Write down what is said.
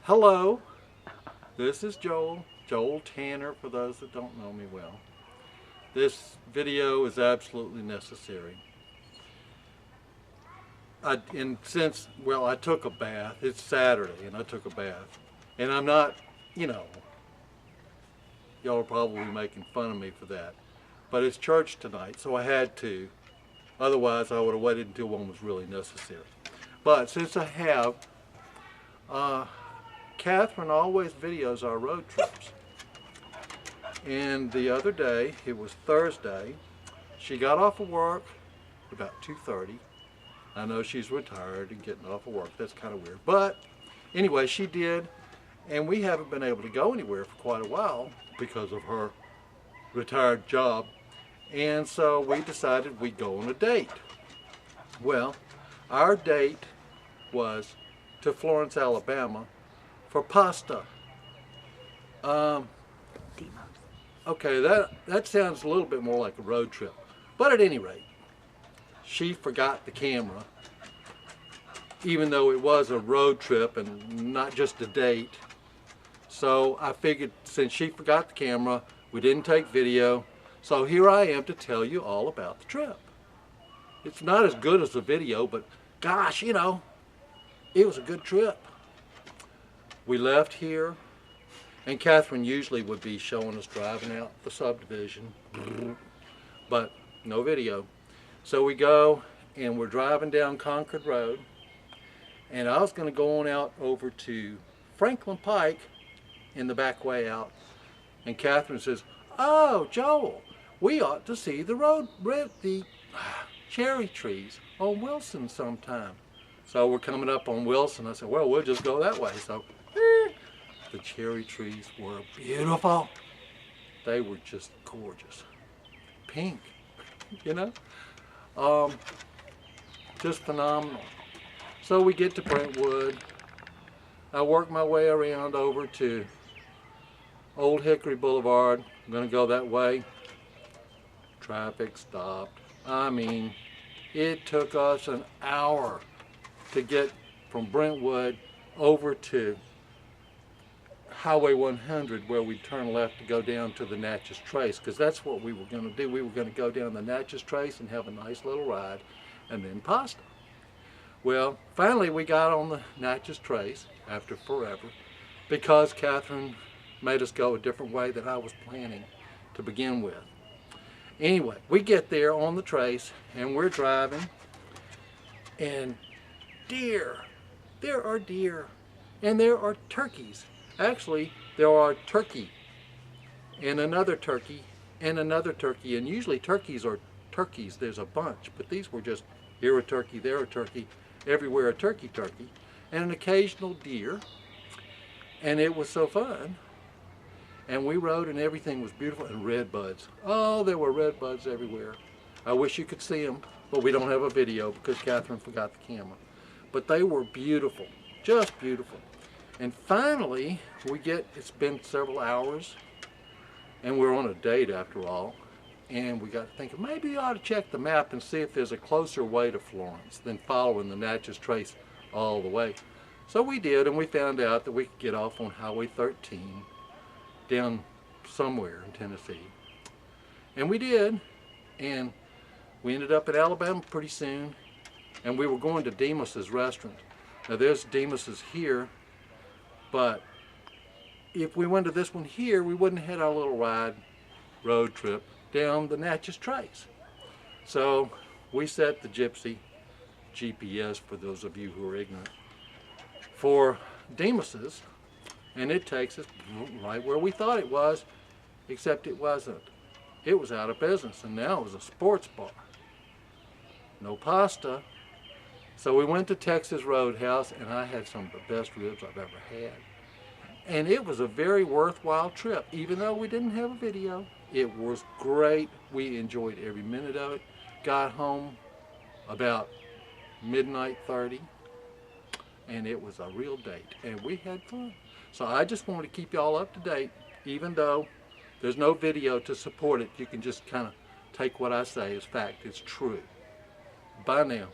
Hello, this is Joel Tanner for those that don't know me well. This video is absolutely necessary. I took a bath. It's Saturday and I took a bath. And I'm not, y'all are probably making fun of me for that. But it's church tonight, so I had to. Otherwise, I would have waited until one was really necessary. But since I have, Catherine always videos our road trips. And the other day, it was Thursday, she got off of work about 2:30. I know she's retired and getting off of work. That's kind of weird. But anyway, she did. And we haven't been able to go anywhere for quite a while because of her retired job. And so we decided we'd go on a date. Well, our date was to Florence, Alabama for pasta. Okay, that sounds a little bit more like a road trip. But at any rate, she forgot the camera, even though it was a road trip and not just a date. So I figured since she forgot the camera, we didn't take video, so here I am to tell you all about the trip. It's not as good as the video, but gosh, it was a good trip. We left here, and Catherine usually would be showing us driving out the subdivision, but no video. So we go, and we're driving down Concord Road, and I was going to go on out over to Franklin Pike in the back way out, and Catherine says, "Oh, Joel, we ought to see the cherry trees on Wilson sometime." So we're coming up on Wilson. I said, well, we'll just go that way. So the cherry trees were beautiful. They were just gorgeous. Pink, just phenomenal. So we get to Brentwood. I work my way around over to Old Hickory Boulevard. I'm going to go that way. Traffic stopped. I mean, it took us an hour to get from Brentwood over to Highway 100, where we turn left to go down to the Natchez Trace, because that's what we were going to do. We were going to go down the Natchez Trace and have a nice little ride, and then pasta. Well, finally we got on the Natchez Trace after forever, because Catherine made us go a different way than I was planning to begin with. Anyway, we get there on the trace, and we're driving, and there are deer, and there are turkeys. Actually, there are turkey, and another turkey, and another turkey, and usually turkeys are turkeys. There's a bunch, but these were just here a turkey, there a turkey, everywhere a turkey, and an occasional deer, and it was so fun. And we rode, and everything was beautiful, and red buds. Oh, there were red buds everywhere. I wish you could see them, but we don't have a video because Catherine forgot the camera. But they were beautiful, just beautiful. And finally, it's been several hours, and we're on a date after all, and we got to thinking, maybe we ought to check the map and see if there's a closer way to Florence than following the Natchez Trace all the way. So we did, and we found out that we could get off on Highway 13 down somewhere in Tennessee. And we did, and we ended up in Alabama pretty soon, and we were going to Demos's restaurant. Now there's Demos's here, but if we went to this one here, we wouldn't have had our little road trip down the Natchez Trace. So we set the Gypsy, GPS for those of you who are ignorant, for Demos's, and it takes us right where we thought it was, except it wasn't. It was out of business, and now it was a sports bar. No pasta. So we went to Texas Roadhouse, and I had some of the best ribs I've ever had. And it was a very worthwhile trip. Even though we didn't have a video, it was great. We enjoyed every minute of it. Got home about midnight 30, and it was a real date, and we had fun. So I just wanted to keep y'all up to date, even though there's no video to support it. You can just kind of take what I say as fact. It's true. Bye now.